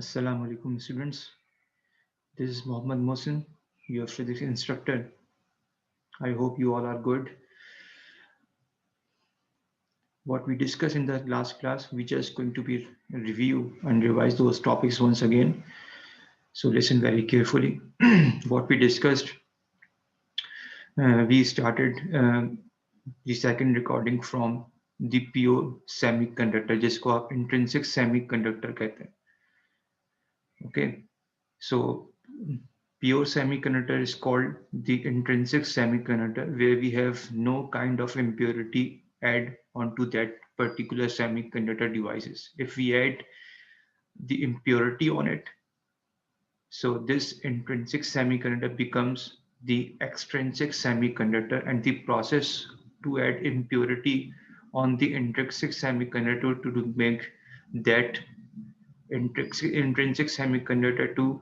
Assalamu alaikum students. This is Mohammad Mohsin, your physics instructor. I hope you all are good. What we discussed in the last class, we just going to be review and revise those topics once again. So listen very carefully. What we discussed, we started the second recording from the pure semiconductor, जिसको आप intrinsic semiconductor कहते हैं. Okay. So pure semiconductor is called the intrinsic semiconductor, where we have no kind of impurity add onto that particular semiconductor devices. If we add the impurity on it, so this intrinsic semiconductor becomes the extrinsic semiconductor, and the process to add impurity on the intrinsic semiconductor to make that intrinsic semiconductor to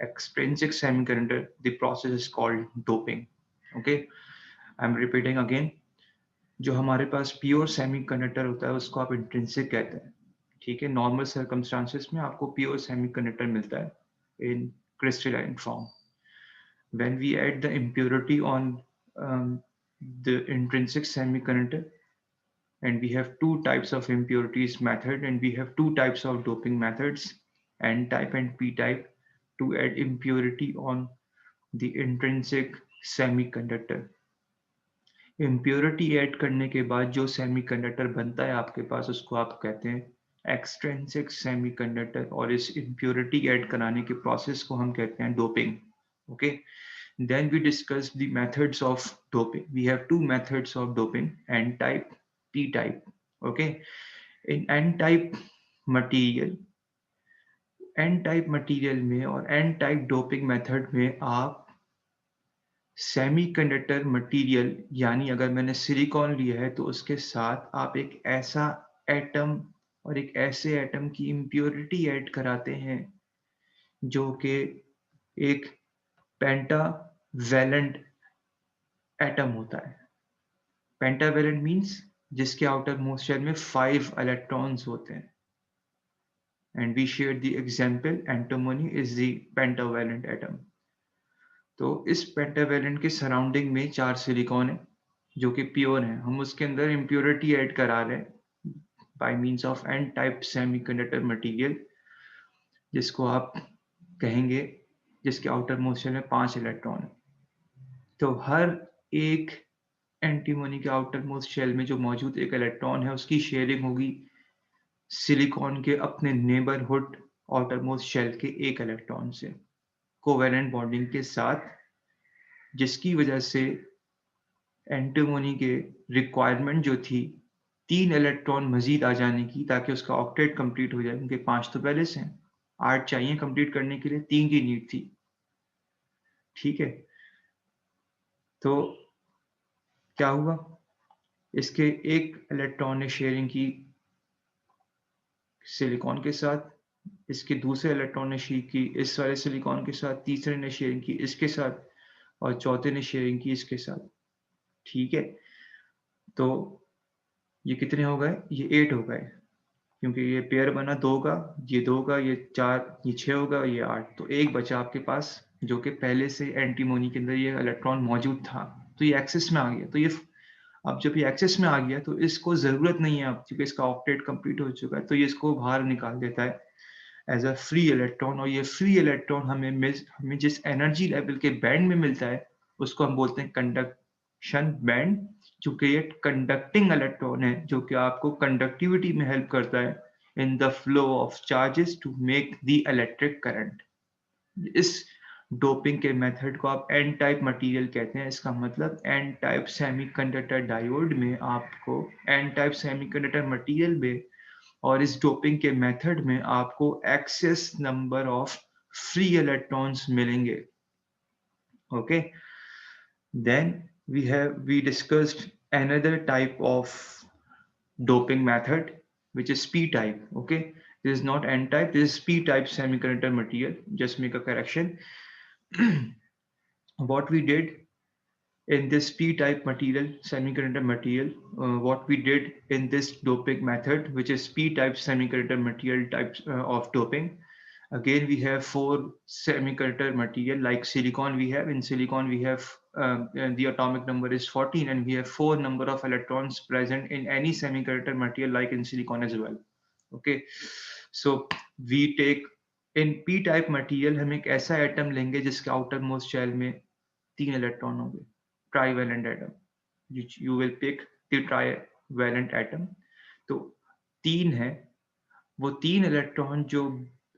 extrinsic semiconductor, the process is called doping. Okay, I'm repeating again. जो हमारे पास pure semiconductor होता है उसको आप intrinsic कहते हैं. ठीक है, नॉर्मल सर्कमस्टांसेस में आपको प्योर सेमीकंडक्टर मिलता है in crystalline form. When we add the impurity on the intrinsic semiconductor, and we have two types of impurities method, and we have two types of doping methods, N type and P type, to add impurity on the intrinsic semiconductor. Impurity add करने के बाद जो semiconductor बनता है आपके पास उसको आप कहते हैं एक्सट्रिंसिक सेमीकंडक्टर, और इस impurity ऐड कराने के प्रोसेस को हम कहते हैं doping. Okay, then we discuss the methods of doping. We have two methods of doping, N type, P type. Okay, in N type material, N type material में और N type doping method में आप semiconductor material, यानी अगर मैंने silicon लिया है तो उसके साथ आप एक ऐसा एटम और एक ऐसे एटम की इम्प्योरिटी ऐड कराते हैं जो कि एक पेंटावेलेंट एटम होता है. पेंटावेलेंट मींस जिसके आउटर मोस्ट शेल में 5 इलेक्ट्रॉन्स होते हैं. And we share the example antimony is the pentavalent atom. तो इस पेंटावेलेंट के सराउंडिंग में 4 सिलिकॉन है जो कि प्योर है. हम उसके अंदर इम्प्योरिटी ऐड करा रहे हैं by means of N type semiconductor material, जिसको आप कहेंगे जिसके आउटर मोस्ट शेल में 5 इलेक्ट्रॉन है. तो हर एक एंटीमोनी के आउटर मोस्ट शेल में जो मौजूद एक इलेक्ट्रॉन है उसकी शेयरिंग होगी सिलिकॉन के अपने नेबरहुड आउटर मोस्ट शेल के एक इलेक्ट्रॉन से कोवेलेंट बॉन्डिंग के साथ, जिसकी वजह से एंटीमोनी के रिक्वायरमेंट जो थी 3 इलेक्ट्रॉन मजीद आ जाने की ताकि उसका ऑक्टेट कंप्लीट हो जाए, क्योंकि 5 तो पहले से हैं, 8 चाहिए कंप्लीट करने के लिए, 3 की नीड थी. ठीक है, तो क्या हुआ, इसके एक इलेक्ट्रॉन ने शेयरिंग की सिलिकॉन के साथ, इसके दूसरे इलेक्ट्रॉन ने शेयर की इस वाले सिलिकॉन के साथ, तीसरे ने शेयरिंग की इसके साथ, और चौथे ने शेयरिंग की इसके साथ. ठीक है, तो ये कितने हो गए, ये 8 हो गए, क्योंकि ये पेयर बना 2 का, ये 2 का, ये 4, ये 6 होगा, ये 8. तो एक बचा आपके पास जो कि पहले से एंटीमोनी के अंदर ये इलेक्ट्रॉन मौजूद था, तो ये एक्सेस में आ गया. तो ये अब जब ये एक्सेस में आ गया तो इसको ज़रूरत नहीं है अब, क्योंकि इसका ऑक्टेट कंप्लीट हो चुका है, तो ये इसको बाहर निकाल देता है एज अ फ्री इलेक्ट्रॉन. और ये फ्री इलेक्ट्रॉन हमें जिस एनर्जी लेवल के बैंड में मिलता है उसको हम बोलते हैं कंडक्शन बैंड, चूंकि ये कंडक्टिंग इलेक्ट्रॉन है जो कि आपको कंडक्टिविटी में हेल्प करता है in the flow of charges to make the electric current. इस डोपिंग के मेथड को आप एन टाइप मटेरियल कहते हैं. इसका मतलब एन टाइप सेमीकंडक्टर डायोड में आपको एन टाइप सेमीकंडक्टर मटेरियल में और इस डोपिंग के मेथड में आपको excess number of free electrons मिलेंगे. Okay, then we discussed another type of doping method which is p type. Okay, this is not n type, this is p type semiconductor material. Just make a correction. What we did in this p-type material, semiconductor material, what we did in this doping method, which is p-type semiconductor material types of doping, Again, we have 4 semiconductor material like silicon we have. In silicon, we have the atomic number is 14, and we have 4 number of electrons present in any semiconductor material like in silicon as well. Okay, so we take in p-type material हम एक ऐसा atom लेंगे जिसके outer most shell में 3 electron होंगे, trivalent atom. You will pick the trivalent atom. तो 3 है, वो 3 इलेक्ट्रॉन जो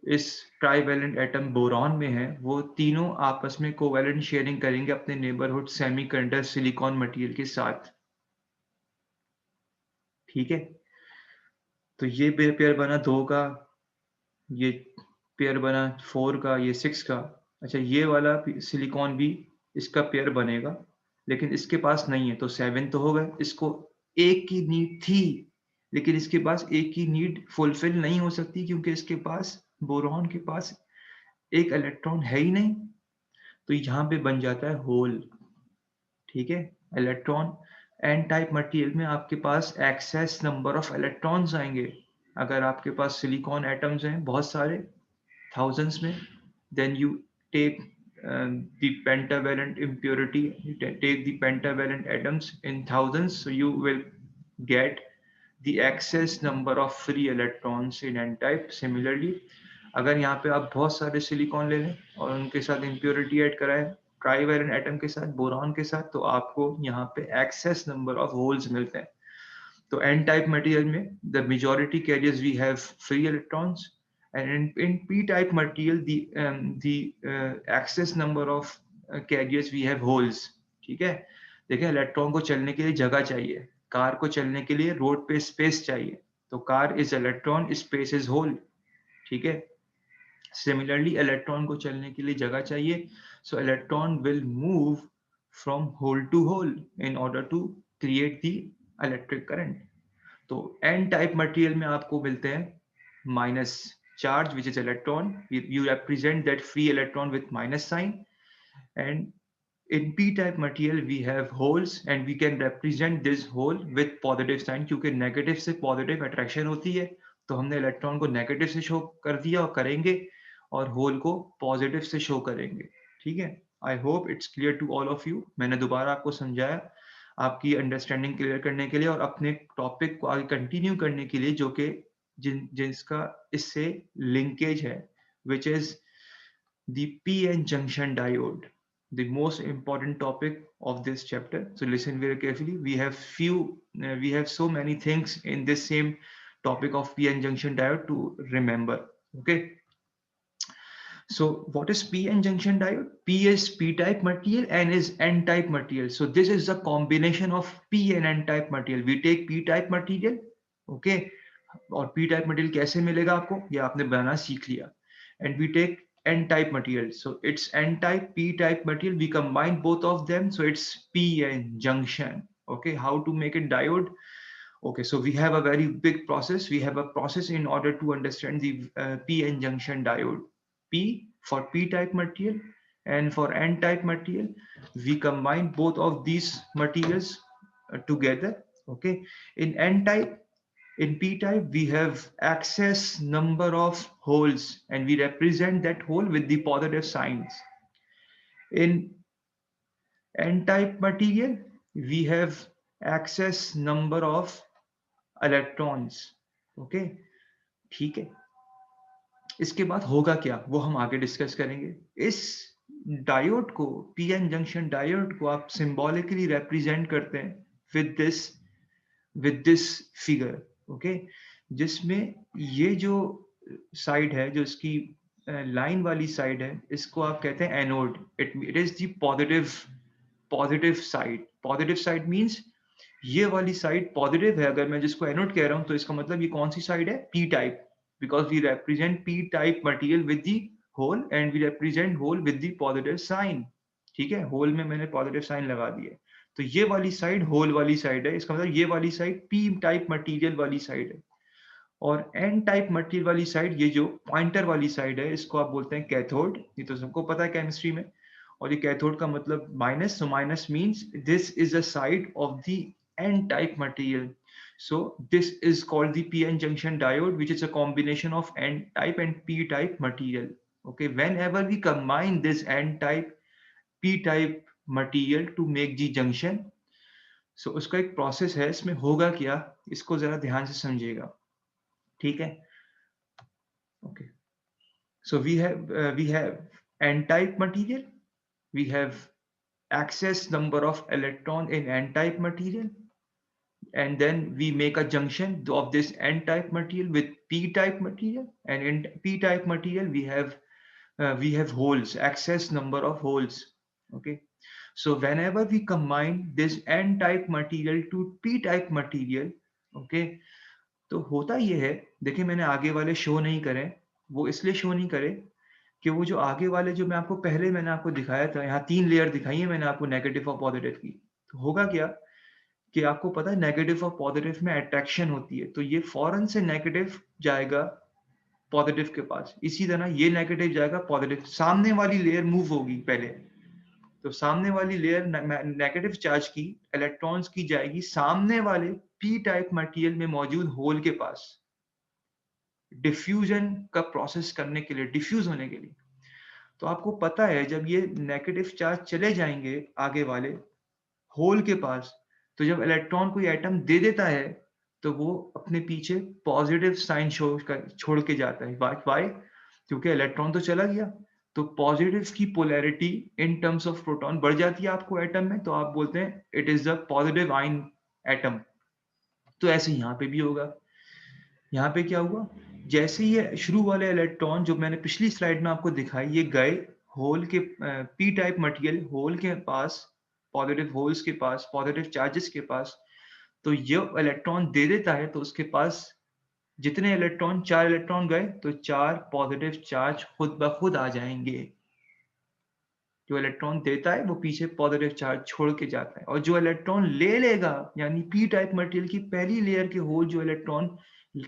इस ट्राईवैलेंट एटम बोरॉन में है, वो तीनों आपस में कोवैलेंट शेयरिंग करेंगे अपने नेबरहुड सेमीकंडक्टर सिलिकॉन मटेरियल के साथ. ठीक है, तो ये पेयर बना 2 का, ये पेयर बना 4 का, ये 6 का. अच्छा, ये वाला सिलिकॉन भी इसका पेयर बनेगा, लेकिन इसके पास नहीं है, तो 7 तो हो गए. इसको एक की नीड थी, लेकिन इसके पास एक की नीड फुलफिल नहीं हो सकती क्योंकि इसके पास बोरॉन के पास एक इलेक्ट्रॉन है ही नहीं. तो यहाँ पे बन जाता है होल. ठीक है, इलेक्ट्रॉन एन टाइप मटेरियल में आपके पास एक्सेस नंबर ऑफ इलेक्ट्रॉन्स आएंगे. अगर आपके पास सिलिकॉन एटम्स हैं बहुत सारे thousands में, then you take the pentavalent impurity, you take the pentavalent atoms in thousands, so you will get the excess number of free electrons in n type. Similarly, अगर यहाँ पे आप बहुत सारे सिलिकॉन ले लें और उनके साथ इम्प्योरिटी ऐड कराएं ट्राईवैलेंट एटम के साथ, बोरॉन के साथ, तो आपको यहाँ पे एक्सेस नंबर ऑफ होल्स मिलते हैं. तो n type material में the majority carriers we have free electrons, and in p type material the excess number of carriers we have holes. ठीक है, देखिए इलेक्ट्रॉन को चलने के लिए जगह चाहिए, कार को चलने के लिए रोड पे स्पेस चाहिए, तो car is electron, space is hole. ठीक है, सिमिलरली इलेक्ट्रॉन को चलने के लिए जगह चाहिए, so electron will move from hole to hole in order to create the electric current. तो एन टाइप मटेरियल में आपको मिलते हैं minus charge which is electron. You represent that free electron with minus sign, and in p type material we have holes and we can represent this hole with positive sign, क्योंकि negative से positive attraction होती है, तो हमने electron को negative से show कर दिया और करेंगे, और होल को पॉजिटिव से शो करेंगे. ठीक है, I hope it's clear to all of you. मैंने दोबारा आपको समझाया आपकी अंडरस्टैंडिंग क्लियर करने के लिए और अपने टॉपिक को आगे कंटिन्यू करने के लिए, जो कि जिसका इससे लिंकेज है, which is the PN junction diode, the most important topic of this chapter. So listen very carefully. We have so many things in this same topic of p-n junction diode to remember. Okay, so what is p-n junction diode? P is p-type material, n is n-type material. So this is the combination of p and n-type material. We take p-type material, okay, और p-type material कैसे मिलेगा आपको, ये आपने बनाना सीख लिया, and we take n-type material. So it's n-type, p-type material. We combine both of them, so it's p-n junction. Okay, how to make it diode? Okay, so we have a very big process. We have a process in order to understand the p-n junction diode. P for p-type material and for n-type material, we combine both of these materials together. Okay, in n-type, in p-type, we have excess number of holes and we represent that hole with the positive signs. In n-type material, we have excess number of electrons. Okay, ठीक है, इसके बाद होगा क्या वो हम आगे discuss करेंगे. इस डायोड को, पीएन जंक्शन डायोड को आप सिंबॉलिकली रिप्रेजेंट करते हैं with this figure. Okay, जिसमें ये जो साइड है, जो इसकी लाइन वाली साइड है, इसको आप कहते हैं anode. It is the positive side. Positive side means ये वाली साइड पॉजिटिव है. अगर मैं जिसको एनोड कह रहा हूं, तो इसका मतलब ये कौन सी साइड है, P type, because we represent P type material with the hole and we represent hole with the positive sign. ठीक है, होल में मैंने पॉजिटिव साइन लगा दिया, तो ये वाली साइड होल वाली साइड है. इसका मतलब ये वाली साइड पी टाइप मटेरियल वाली साइड है, और एन टाइप मटेरियल वाली साइड, ये जो पॉइंटर वाली साइड है, इसको आप बोलते हैं कैथोड. ये तो सबको पता है केमिस्ट्री में. और ये कैथोड का मतलब minus, so minus means this is the side of the N type material. So this is called the p-n junction diode, which is a combination of n-type and p-type material. Okay, whenever we combine this n-type p-type material to make the junction, so उसका एक process है, इसमें होगा क्या, इसको जरा ध्यान से समझिएगा, ठीक है? Okay, so we have n-type material, we have excess number of electron in n-type material, and then we make a junction of this n-type material with p-type material, and in p-type material we have holes, excess number of holes. Okay, so whenever we combine this n-type material to p-type material, okay, तो होता ये है, देखिए मैंने आगे वाले show नहीं करे, वो इसलिए शो नहीं करे कि वो जो आगे वाले जो मैं आपको पहले मैंने आपको दिखाया था, यहाँ 3 लेयर दिखाई है मैंने आपको नेगेटिव और पॉजिटिव की, तो होगा क्या कि आपको पता है नेगेटिव और पॉजिटिव में अट्रैक्शन होती है, तो ये फौरन से नेगेटिव जाएगा पॉजिटिव के पास, इसी तरह ये नेगेटिव जाएगा पॉजिटिव, सामने वाली लेयर मूव होगी पहले, तो सामने वाली लेयर नेगेटिव चार्ज की इलेक्ट्रॉन्स की जाएगी सामने वाले पी टाइप मटेरियल में मौजूद होल के पास, डिफ्यूजन का प्रोसेस करने के लिए, डिफ्यूज होने के लिए। तो आपको पता है जब ये नेगेटिव चार्ज चले जाएंगे आगे वाले होल के पास, तो जब इलेक्ट्रॉन कोई एटम दे देता है तो वो अपने पीछे पॉजिटिव साइन छोड़ के जाता है। वाई? क्योंकि इलेक्ट्रॉन तो चला गया, तो पॉजिटिव की polarity in terms of proton बढ़ जाती है आपको एटम में, तो आप बोलते हैं it is the positive ion atom. तो ऐसे यहाँ पे भी होगा। यहाँ पे क्या हुआ, जैसे ये शुरू वाले इलेक्ट्रॉन जो मैंने पिछली स्लाइड में आपको दिखाई, ये गए होल के पी टाइप मटेरियल होल के पास, पॉजिटिव होल्स के पास, पॉजिटिव चार्जेस के पास, तो ये इलेक्ट्रॉन दे देता है, तो उसके पास जितने इलेक्ट्रॉन, 4 इलेक्ट्रॉन गए तो 4 पॉजिटिव चार्ज खुद ब खुद आ जाएंगे। जो इलेक्ट्रॉन देता है वो पीछे पॉजिटिव चार्ज छोड़ के जाता है, और जो इलेक्ट्रॉन ले लेगा, यानी पी टाइप मटेरियल की पहली लेयर के होल जो इलेक्ट्रॉन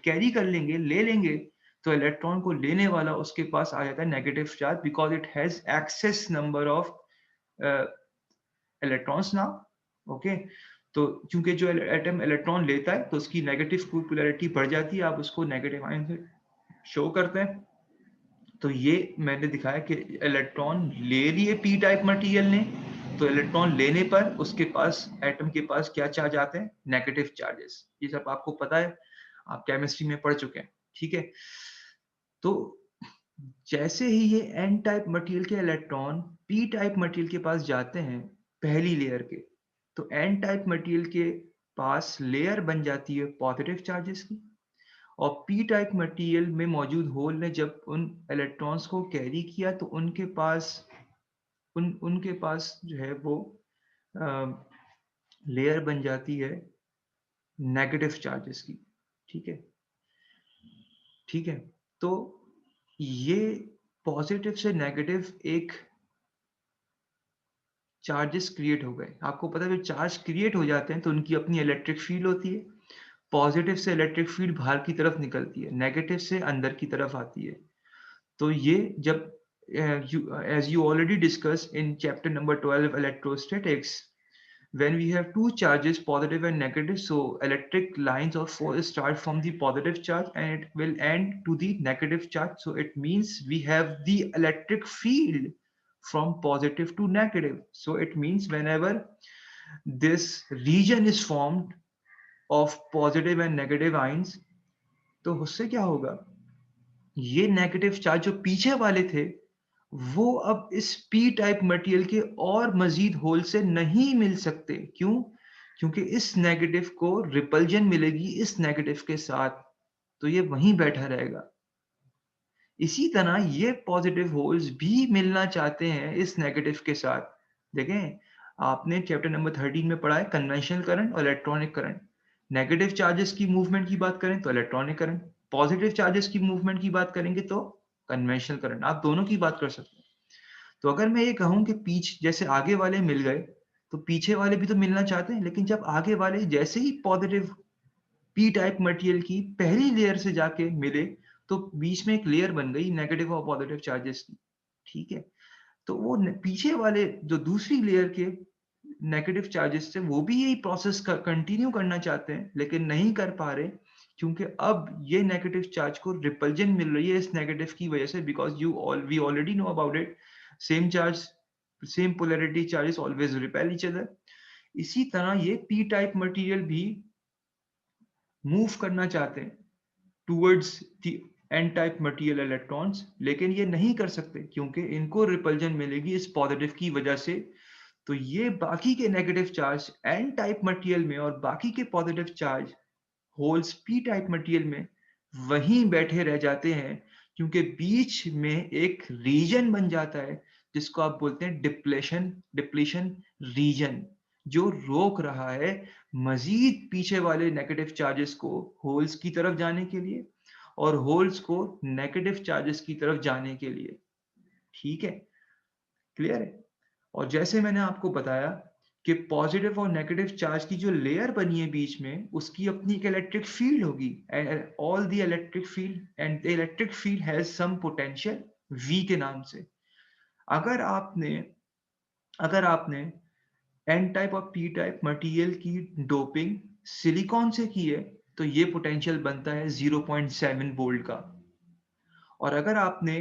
कैरी कर लेंगे, ले लेंगे, तो इलेक्ट्रॉन को लेने वाला उसके पास आ जाता है negative charge, because it has excess number of electrons now. Okay, तो क्योंकि जो एटम इलेक्ट्रॉन लेता है तो उसकी नेगेटिव पोलैरिटी बढ़ जाती है, आप उसको नेगेटिव आयन से शो करते हैं। तो ये मैंने दिखाया कि इलेक्ट्रॉन ले लिए पी टाइप मटेरियल ने, तो इलेक्ट्रॉन लेने पर उसके पास, एटम के पास क्या चार्ज आते हैं, नेगेटिव चार्जेस। ये सब आपको पता है, आप केमिस्ट्री में पढ़ चुके हैं, ठीक है। तो जैसे ही ये एन टाइप मटेरियल के इलेक्ट्रॉन पी टाइप मटेरियल के पास जाते हैं पहली लेयर के, तो एन टाइप मटेरियल के पास लेयर बन जाती है पॉजिटिव चार्जेस की, और पी टाइप मटेरियल में मौजूद होल ने जब उन इलेक्ट्रॉन्स को कैरी किया तो उनके पास उनके पास जो है वो लेयर बन जाती है नेगेटिव चार्जेस की, ठीक है, ठीक है। तो ये पॉजिटिव से नेगेटिव एक चार्जेस क्रिएट हो गए। आपको पता है जब चार्ज क्रिएट हो जाते हैं तो उनकी अपनी इलेक्ट्रिक फील्ड होती है, पॉजिटिव से इलेक्ट्रिक फील्ड बाहर की तरफ निकलती है, नेगेटिव से अंदर की तरफ आती है। तो ये जब as you already discussed in chapter number 12 electrostatics, when we have two charges, positive and negative, so electric lines or force start from the positive charge and it will end to the negative charge, so it means we have the electric field from positive to negative. So it means whenever this region is formed of positive and negative ions, तो उससे क्या होगा, ये negative charge जो पीछे वाले थे वो अब इस पी टाइप मटेरियल के और मजीद होल से नहीं मिल सकते। क्यों? क्योंकि इस नेगेटिव को रिपल्जन मिलेगी इस नेगेटिव के साथ, तो ये वहीं बैठा रहेगा। इसी तरह ये पॉजिटिव होल्स भी मिलना चाहते हैं इस नेगेटिव के साथ। देखें, आपने चैप्टर नंबर 13 में पढ़ा है कन्वेंशनल करंट और इलेक्ट्रॉनिक करंट। नेगेटिव चार्जेस की मूवमेंट की बात करें तो इलेक्ट्रॉनिक करंट, पॉजिटिव चार्जेस की मूवमेंट की बात करेंगे तो कन्वेंशनल करंट। आप दोनों की बात कर सकते हैं। तो अगर मैं ये कहूं कि पीछे जैसे आगे वाले मिल गए तो पीछे वाले भी तो मिलना चाहते हैं, लेकिन जब आगे वाले जैसे ही पॉजिटिव पी टाइप मटेरियल की पहली लेयर से जाके मिले तो बीच में एक लेयर बन गई नेगेटिव और पॉजिटिव चार्जेस की, ठीक है। तो वो पीछे वाले जो दूसरी लेयर के नेगेटिव चार्जेस से वो भी यही प्रोसेस कंटिन्यू करना चाहते हैं लेकिन नहीं कर पा रहे क्योंकि अब ये नेगेटिव चार्ज को रिपल्जन मिल रही है इस नेगेटिव की वजह से because we already know about it same charge same polarity charges always repel each other इसी तरह ये पी टाइप मटेरियल भी मूव करना चाहते हैं towards the N type material electrons लेकिन ये नहीं कर सकते क्योंकि इनको रिपल्जन मिलेगी इस पॉजिटिव की वजह से तो ये बाकी के negative charge N type material में और बाकी के positive charge holes P type material में वहीं बैठे रह जाते हैं क्योंकि बीच में एक रीजन बन जाता है जिसको आप बोलते हैं डिप्लेशन रीजन जो रोक रहा है मजीद पीछे वाले नेगेटिव चार्जेस को होल्स की तरफ जाने के लिए और होल्स को नेगेटिव चार्जेस की तरफ जाने के लिए ठीक है क्लियर है और जैसे मैंने आपको बताया कि पॉजिटिव और नेगेटिव चार्ज की जो लेयर बनी है बीच में उसकी अपनी एक इलेक्ट्रिक फील्ड होगी all the electric field and the electric field has some potential V के नाम से अगर आपने अगर आपने एन टाइप और पी टाइप मटेरियल की डोपिंग सिलिकॉन से की है तो ये पोटेंशियल बनता है 0.7 वोल्ट का और अगर आपने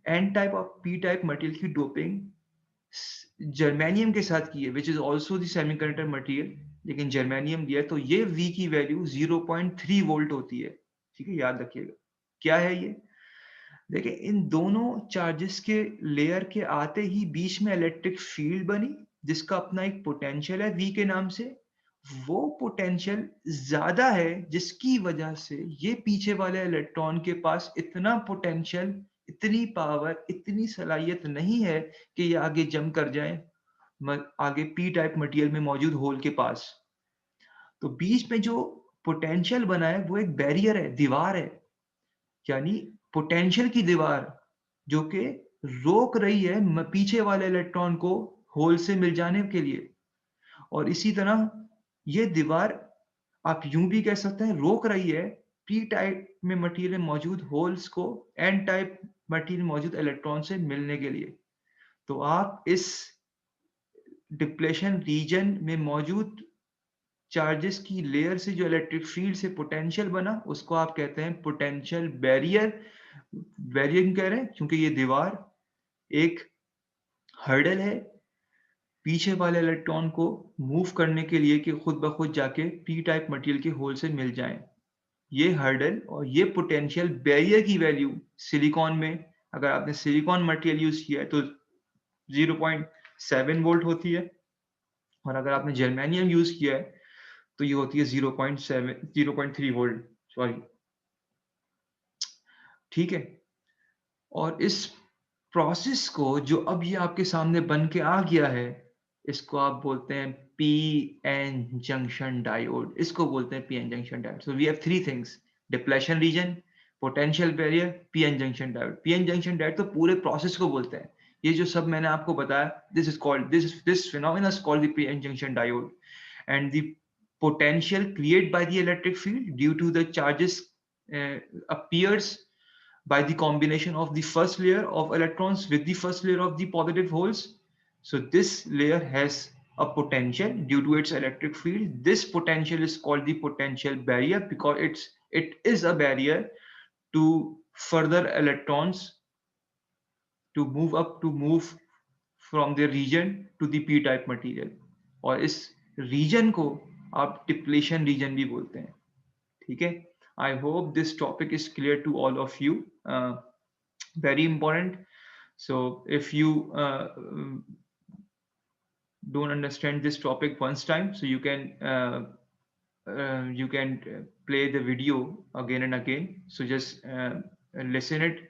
एन टाइप और पी टाइप मटेरियल की डोपिंग जर्मेनियम के साथ की है which is also the semiconductor material लेकिन जर्मेनियम दिया तो ये V की वैल्यू 0.3 वोल्ट होती है ठीक है याद रखिएगा क्या है ये देखिए इन दोनों चार्जेस के लेयर के आते ही बीच में इलेक्ट्रिक फील्ड बनी जिसका अपना एक पोटेंशियल है V के नाम से वो पोटेंशियल ज्यादा है जिसकी वजह से ये पीछे वाले इलेक्ट्रॉन के पास इतना पोटेंशियल इतनी पावर इतनी सलाहियत नहीं है कि ये आगे जंप कर जाए आगे पी टाइप मटेरियल में मौजूद होल के पास तो बीच में जो पोटेंशियल बना है वो एक बैरियर है दीवार है यानी पोटेंशियल की दीवार जो कि रोक रही है पीछे वाले इलेक्ट्रॉन को होल से मिल जाने के लिए और इसी तरह ये दीवार आप यूं भी कह सकते हैं रोक रही है पी टाइप में मटेरियल में मौजूद होल्स को एन टाइप मटेरियल मौजूद इलेक्ट्रॉन से मिलने के लिए तो आप इस डिप्लेशन रीजन में मौजूद चार्जेस की लेयर से जो इलेक्ट्रिक फील्ड से पोटेंशियल बना उसको आप कहते हैं पोटेंशियल बैरियर बैरियर कह रहे हैं क्योंकि ये दीवार एक हर्डल है पीछे वाले इलेक्ट्रॉन को मूव करने के लिए कि खुद ब खुद जाके पी टाइप मटेरियल के होल से मिल जाएं ये हर्डल और ये पोटेंशियल बैरियर की वैल्यू सिलिकॉन में अगर आपने सिलिकॉन मटेरियल यूज किया है तो 0.7 वोल्ट होती है और अगर आपने जर्मेनियम यूज किया है तो ये होती है 0.3 वोल्ट सॉरी ठीक है और इस प्रोसेस को जो अब ये आपके सामने बन के आ गया है इसको आप बोलते हैं पी एन जंक्शन डायोड इसको बोलते हैं P N junction diode so we have three things depletion region potential barrier P N junction diode P N junction diode तो पूरे प्रोसेस को बोलते हैं ये जो सब मैंने आपको बताया this phenomena is called the P N junction diode and the potential created by the electric field due to the charges appears by the combination of the first layer of electrons with the first layer of the positive holes. So this layer has a potential due to its electric field. This potential is called the potential barrier because it is a barrier to further electrons to move from the region to the p type material और इस reason को आप depletion region भी बोलते हैं ठीक है I hope this topic is clear to all of you very important so if you don't understand this topic once time so you can play the video again and again so just listen it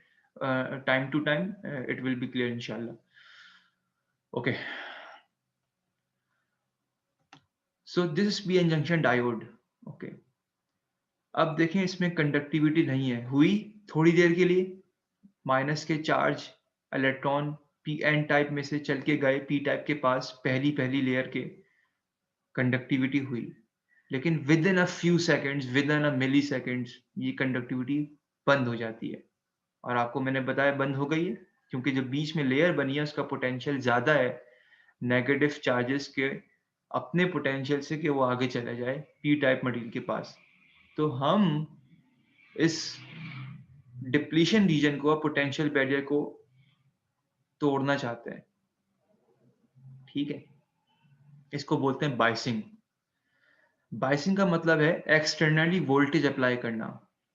time to time it will be clear inshallah okay so this is p-n junction diode okay अब देखें इसमें conductivity नहीं है हुई थोड़ी देर के लिए minus के charge electron P N type में से चल के गए पी टाइप के पास पहली लेयर के कंडक्टिविटी हुई लेकिन within a few seconds within a milliseconds ये कंडक्टिविटी बंद हो जाती है और आपको मैंने बताया बंद हो गई है क्योंकि जो बीच में लेयर बनी है उसका पोटेंशियल ज्यादा है नेगेटिव चार्जेस के अपने पोटेंशियल से कि वो आगे चला जाए पी टाइप मटेरियल के पास। तो हम इस डिप्लीशन रीजन को, पोटेंशियल बैरियर को तोड़ना चाहते हैं। ठीक है, इसको बोलते हैं बाइसिंग। बाइसिंग का मतलब है एक्सटर्नली वोल्टेज अप्लाई करना,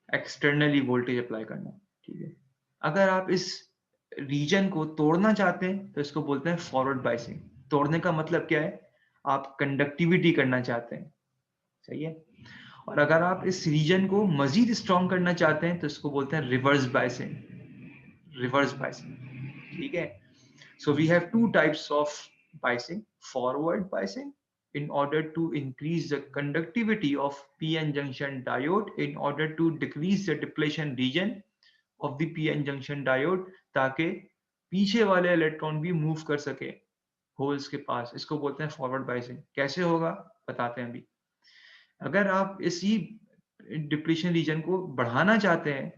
एक्सटर्नली वोल्टेज अप्लाई करना। ठीक है, अगर आप इस रीजन को तोड़ना चाहते हैं तो इसको बोलते हैं फॉरवर्ड बाइसिंग। तोड़ने का मतलब क्या है, आप कंडक्टिविटी करना चाहते हैं, सही है। और अगर आप इस रीजन को मजीद स्ट्रॉन्ग करना चाहते हैं तो इसको बोलते हैं रिवर्स बाइसिंग, रिवर्स बाइसिंग। ठीक है, so we have two types of biasing: forward biasing in order to increase the conductivity of p-n junction diode in order to decrease the depletion region of the p-n junction diode, ताकि पीछे वाले electron भी move कर सके holes के पास। इसको बोलते हैं फॉरवर्ड बाइसिंग। कैसे होगा बताते हैं अभी। अगर आप इसी डिप्लीशन रीजन को बढ़ाना चाहते हैं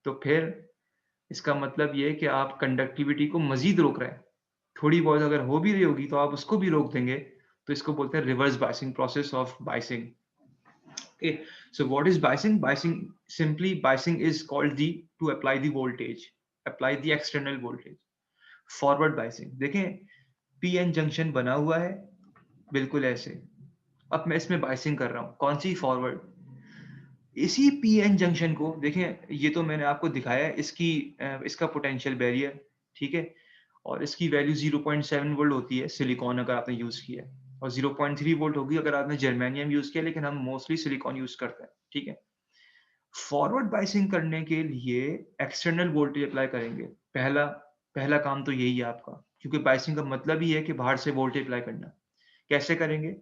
तो फिर इसका मतलब ये है कि आप कंडक्टिविटी को मजीद रोक रहे हैं। थोड़ी बहुत अगर हो भी रही होगी तो आप उसको भी रोक देंगे, तो इसको बोलते हैं reverse biasing, process of biasing. Okay, so what is biasing? Biasing, simply biasing is called the to apply the voltage, apply the external voltage. Forward biasing, देखें पीएन जंक्शन बना हुआ है बिल्कुल ऐसे, अब मैं इसमें बाइसिंग कर रहा हूँ। कौन सी? फॉरवर्ड। इसी पीएन जंक्शन को देखें, ये तो मैंने आपको दिखाया है इसकी इसका पोटेंशियल बैरियर, ठीक है, और इसकी वैल्यू 0.7 वोल्ट होती है सिलिकॉन अगर आपने यूज किया है, और 0.3 वोल्ट होगी अगर आपने जर्मेनियम यूज किया, लेकिन हम मोस्टली सिलिकॉन यूज करते हैं। ठीक है, फॉरवर्ड बाइसिंग करने के लिए एक्सटर्नल वोल्टेज अप्लाई करेंगे। पहला पहला काम तो यही है आपका, क्योंकि बाइसिंग का मतलब ही है कि बाहर से वोल्टेज अप्लाई करना। कैसे करेंगे?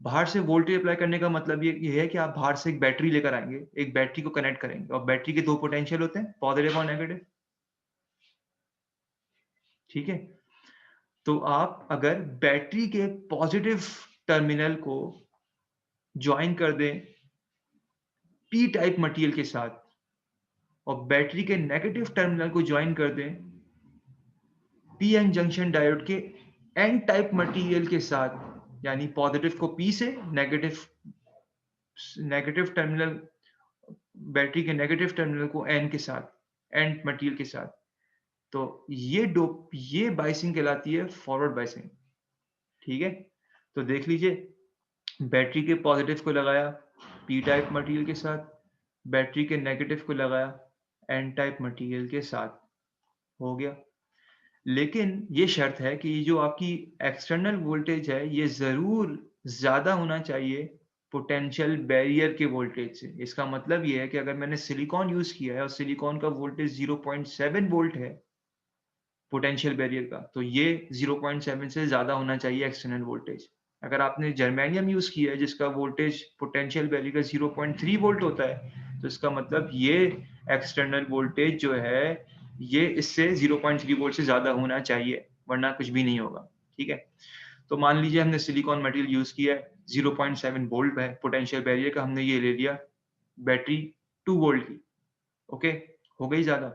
बाहर से वोल्टेज अप्लाई करने का मतलब ये है कि आप बाहर से एक बैटरी लेकर आएंगे, एक बैटरी को कनेक्ट करेंगे, और बैटरी के दो पोटेंशियल होते हैं, पॉजिटिव और नेगेटिव। ठीक है, तो आप अगर बैटरी के पॉजिटिव टर्मिनल को ज्वाइन कर दें पी टाइप मटेरियल के साथ, और बैटरी के नेगेटिव टर्मिनल को ज्वाइन कर दें पी एन जंक्शन डायोड के एन टाइप मटेरियल के साथ, यानी पॉजिटिव को पी से, नेगेटिव नेगेटिव टर्मिनल, बैटरी के नेगेटिव टर्मिनल को एन के साथ, एन मटेरियल के साथ, तो ये बाइसिंग कहलाती है फॉरवर्ड बाइसिंग। ठीक है, तो देख लीजिए, बैटरी के पॉजिटिव को लगाया पी टाइप मटेरियल के साथ, बैटरी के नेगेटिव को लगाया एन टाइप मटेरियल के साथ, हो गया। लेकिन ये शर्त है कि जो आपकी एक्सटर्नल वोल्टेज है ये जरूर ज्यादा होना चाहिए पोटेंशियल बैरियर के वोल्टेज से। इसका मतलब ये है कि अगर मैंने सिलिकॉन यूज किया है और सिलिकॉन का वोल्टेज 0.7 वोल्ट है पोटेंशियल बैरियर का, तो ये 0.7 से ज्यादा होना चाहिए एक्सटर्नल वोल्टेज। अगर आपने जर्मेनियम यूज किया है जिसका वोल्टेज पोटेंशियल बैरियर का 0.3 वोल्ट होता है, तो इसका मतलब ये एक्सटर्नल वोल्टेज जो है ये इससे 0.3 वोल्ट से ज्यादा होना चाहिए, वरना कुछ भी नहीं होगा। ठीक है, तो मान लीजिए हमने सिलिकॉन मटेरियल यूज किया है, 0.7 वोल्ट है पोटेंशियल बैरियर का, हमने ये ले लिया बैटरी 2 वोल्ट की। ओके, हो गई ज्यादा।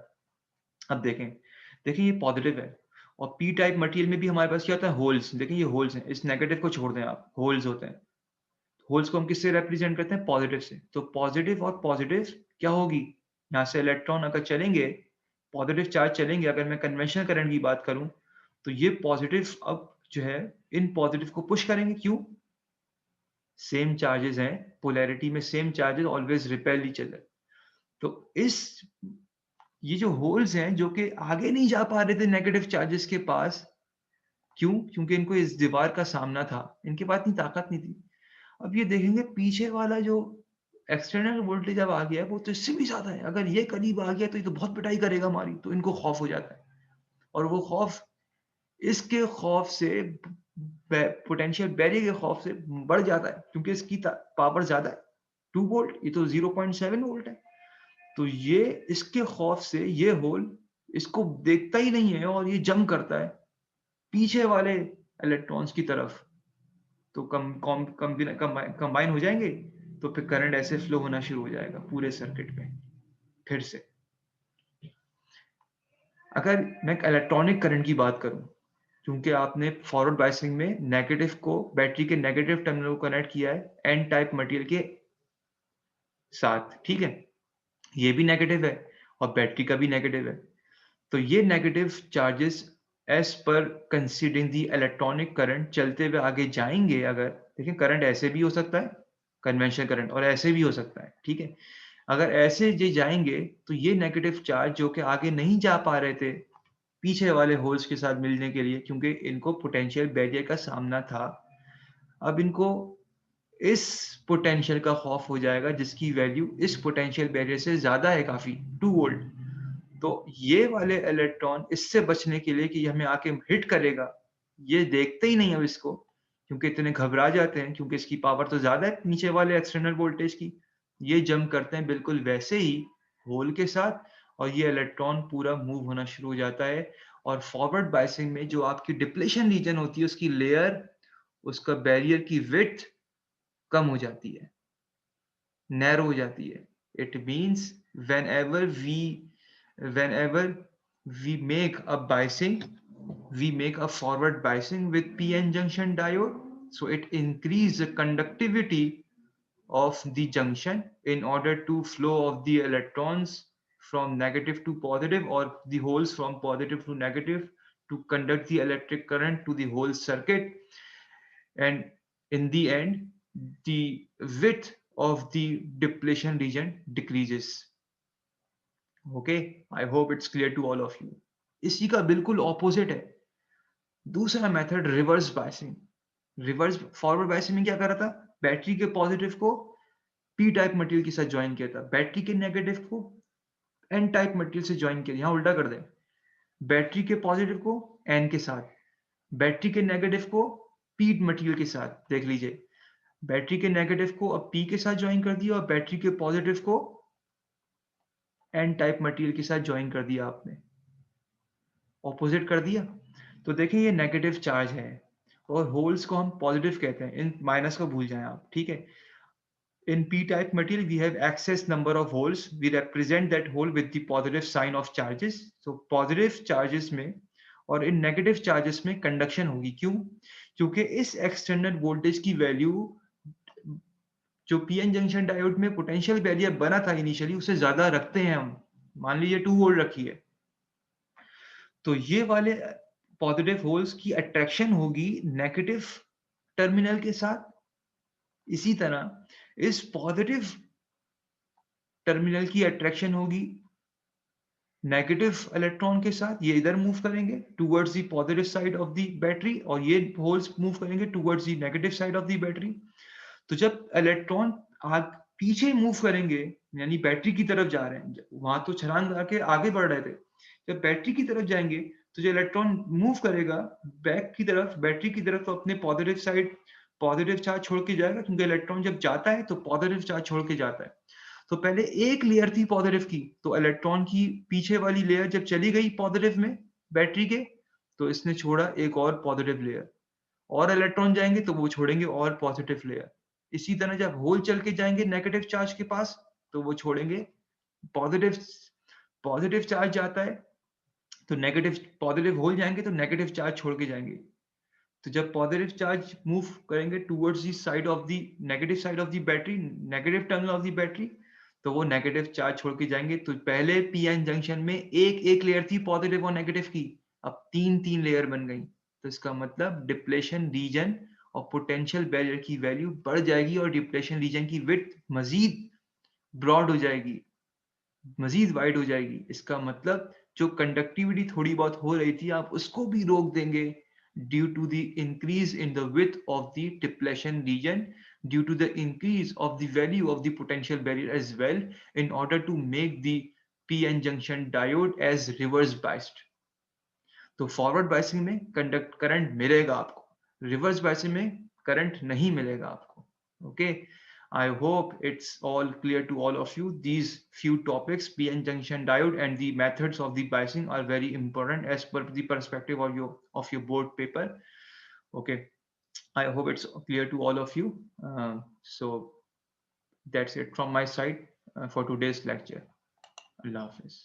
अब देखें, देखिए ये पॉजिटिव है, और पी टाइप मटेरियल में भी हमारे पास क्या होता है? होल्स। देखिए ये होल्स हैं, इस नेगेटिव को छोड़ दें आप, होल्स होते हैं। होल्स को हम किससे रिप्रेजेंट करते हैं? पॉजिटिव से। तो पॉजिटिव और पॉजिटिव क्या होगी, यहाँ से इलेक्ट्रॉन अगर चलेंगे, पॉजिटिव चार्ज चलेंगे, अगर मैं कन्वेंशनल करंट की बात करूं, तो ये पॉजिटिव अब जो है इन पॉजिटिव को पुश करेंगे। क्यों? सेम चार्जेस हैं, पोलैरिटी में same charges always repel each other. तो इस ये जो होल्स हैं जो कि आगे नहीं जा पा रहे थे नेगेटिव चार्जेस के पास, क्यों? क्योंकि इनको इस दीवार का सामना था, इनके पास इतनी ताकत नहीं थी। अब ये देखेंगे पीछे वाला जो एक्सटर्नल वोल्टेज अब आ गया है वो तो इससे भी ज्यादा है, अगर ये करीब आ गया तो ये तो बहुत पिटाई करेगा हमारी, तो इनको खौफ हो जाता है। और वो खौफ इसके खौफ से, पोटेंशियल बैरियर के खौफ से बढ़ जाता है, क्योंकि इसकी पावर ज्यादा है, 2 वोल्ट, ये तो 0.7 वोल्ट है। तो ये इसके खौफ से ये होल इसको देखता ही नहीं है और ये जंप करता है पीछे वाले इलेक्ट्रॉन्स की तरफ, तो कंबाइन हो जाएंगे, तो फिर करंट ऐसे फ्लो होना शुरू हो जाएगा पूरे सर्किट में। फिर से अगर मैं इलेक्ट्रॉनिक करंट की बात करूं, क्योंकि आपने फॉरवर्ड बायसिंग में नेगेटिव को बैटरी के नेगेटिव टर्मिनल को कनेक्ट किया है एन टाइप मटेरियल के साथ, ठीक है। ये भी नेगेटिव है और बैटरी का भी नेगेटिव है। तो ये negative charges as per considering the electronic current चलते हुए आगे जाएंगे। अगर देखिए करंट ऐसे भी हो सकता है, कन्वेंशनल करंट, और ऐसे भी हो सकता है, ठीक है। अगर ऐसे ये जाएंगे तो ये नेगेटिव चार्ज जो कि आगे नहीं जा पा रहे थे पीछे वाले होल्स के साथ मिलने के लिए, क्योंकि इनको पोटेंशियल बैरियर का सामना था, अब इनको इस पोटेंशियल का खौफ हो जाएगा जिसकी वैल्यू इस पोटेंशियल बैरियर से ज्यादा है काफी, 2 वोल्ट। तो ये वाले इलेक्ट्रॉन इससे बचने के लिए कि हमें आके हिट करेगा, ये देखते ही नहीं अब इसको, क्योंकि इतने घबरा जाते हैं, क्योंकि इसकी पावर तो ज्यादा है नीचे वाले एक्सटर्नल वोल्टेज की। ये जंप करते हैं बिल्कुल वैसे ही होल के साथ, और ये इलेक्ट्रॉन पूरा मूव होना शुरू हो जाता है। और फॉरवर्ड बायसिंग में जो आपकी डिप्लेशन रीजन होती है उसकी लेयर, उसका बैरियर की विड्थ कम हो जाती है, नैरो हो जाती है। It means whenever we whenever we make a biasing, we make a forward biasing with p-n junction diode, so it increase the conductivity of the junction in order to flow of the electrons from negative to positive, or the holes from positive to negative, to conduct the electric current to the whole circuit. And in the end, the width of the depletion region decreases. Okay, I hope it's clear to all of you. इसी का बिल्कुल opposite है दूसरा method, reverse biasing. Reverse forward biasing में क्या कर रहा था, बैटरी के पॉजिटिव को पी टाइप मटेरियल के साथ ज्वाइन किया था, बैटरी के नेगेटिव को एन टाइप मटेरियल से ज्वाइन किया। यहाँ उल्टा कर दे, बैटरी के पॉजिटिव को एन के साथ, बैटरी के नेगेटिव को पी मटेरियल के साथ। देख लीजिए, बैटरी के नेगेटिव को अब पी के साथ ज्वाइन कर दिया और बैटरी के पॉजिटिव को एन टाइप मटेरियल के साथ ज्वाइन कर दिया आपने, ऑपोजिट कर दिया। तो देखें ये नेगेटिव चार्ज है और होल्स को हम पॉजिटिव कहते हैं, इन माइनस को भूल जाएं आप, ठीक है। In p-type material, we have excess number of holes. We represent that hole with the positive sign of charges. So positive charges में और इन नेगेटिव चार्जेस में कंडक्शन होगी। क्यों? क्योंकि इस एक्सटर्नल वोल्टेज की वैल्यू जो पीएन जंक्शन डायोड में पोटेंशियल बैरियर बना था इनिशियली, उससे ज्यादा रखते हैं हम। मान लीजिए 2 वोल्ट रखी है, तो ये वाले पॉजिटिव होल्स की अट्रैक्शन होगी नेगेटिव टर्मिनल के साथ। इसी तरह इस पॉजिटिव टर्मिनल की अट्रैक्शन होगी नेगेटिव इलेक्ट्रॉन के साथ, ये इधर मूव करेंगे towards the positive side of the battery, और ये होल्स मूव करेंगे towards the negative side of the battery. तो जब इलेक्ट्रॉन आग पीछे मूव करेंगे, यानी बैटरी की तरफ जा रहे हैं, वहां तो छलांग लगा के आगे बढ़ रहे थे, जब बैटरी की तरफ जाएंगे तो जो इलेक्ट्रॉन मूव करेगा बैक की तरफ, बैटरी की तरफ, तो अपने पॉजिटिव साइड पॉजिटिव चार्ज छोड़ के जाएगा, क्योंकि इलेक्ट्रॉन जब जाता है तो पॉजिटिव चार्ज छोड़ के जाता है। तो पहले एक लेयर थी पॉजिटिव की, तो इलेक्ट्रॉन की पीछे वाली लेयर जब चली गई पॉजिटिव में बैटरी के, तो इसने छोड़ा एक और पॉजिटिव लेयर, और इलेक्ट्रॉन जाएंगे तो वो छोड़ेंगे और पॉजिटिव लेयर। इसी तरह जब होल चल के जाएंगे नेगेटिव चार्ज के पास, तो वो छोड़ेंगे पॉजिटिव, पॉजिटिव चार्ज जाता है तो नेगेटिव, पॉजिटिव होल जाएंगे तो नेगेटिव चार्ज छोड़ के जाएंगे। तो जब पॉजिटिव चार्ज मूव करेंगे towards the side of the negative side of the battery, negative terminal of the battery, तो वो नेगेटिव चार्ज छोड़ के जाएंगे। तो पहले पीएन जंक्शन में एक एक लेयर थी पॉजिटिव और नेगेटिव की, अब तीन तीन लेयर बन गई। तो इसका मतलब डिप्लेशन रीजन और पोटेंशियल बैरियर की वैल्यू बढ़ जाएगी और डिप्लेशन रीजन की विड्थ मजीद ब्रॉड हो जाएगी, मजीद वाइड हो जाएगी। इसका मतलब जो कंडक्टिविटी थोड़ी बहुत हो रही थी आप उसको भी रोक देंगे due to the increase in the width of the depletion region, due to the increase of the value of the potential barrier as well, in order to make the p-n junction diode as reverse biased. तो forward biasing में conduct current मिलेगा आपको, reverse biasing में current नहीं मिलेगा आपको। Okay, I hope it's all clear to all of you. These few topics, p-n junction diode and the methods of the biasing, are very important as per the perspective of your board paper. Okay, I hope it's clear to all of you. So that's it from my side for today's lecture. Allah Hafiz.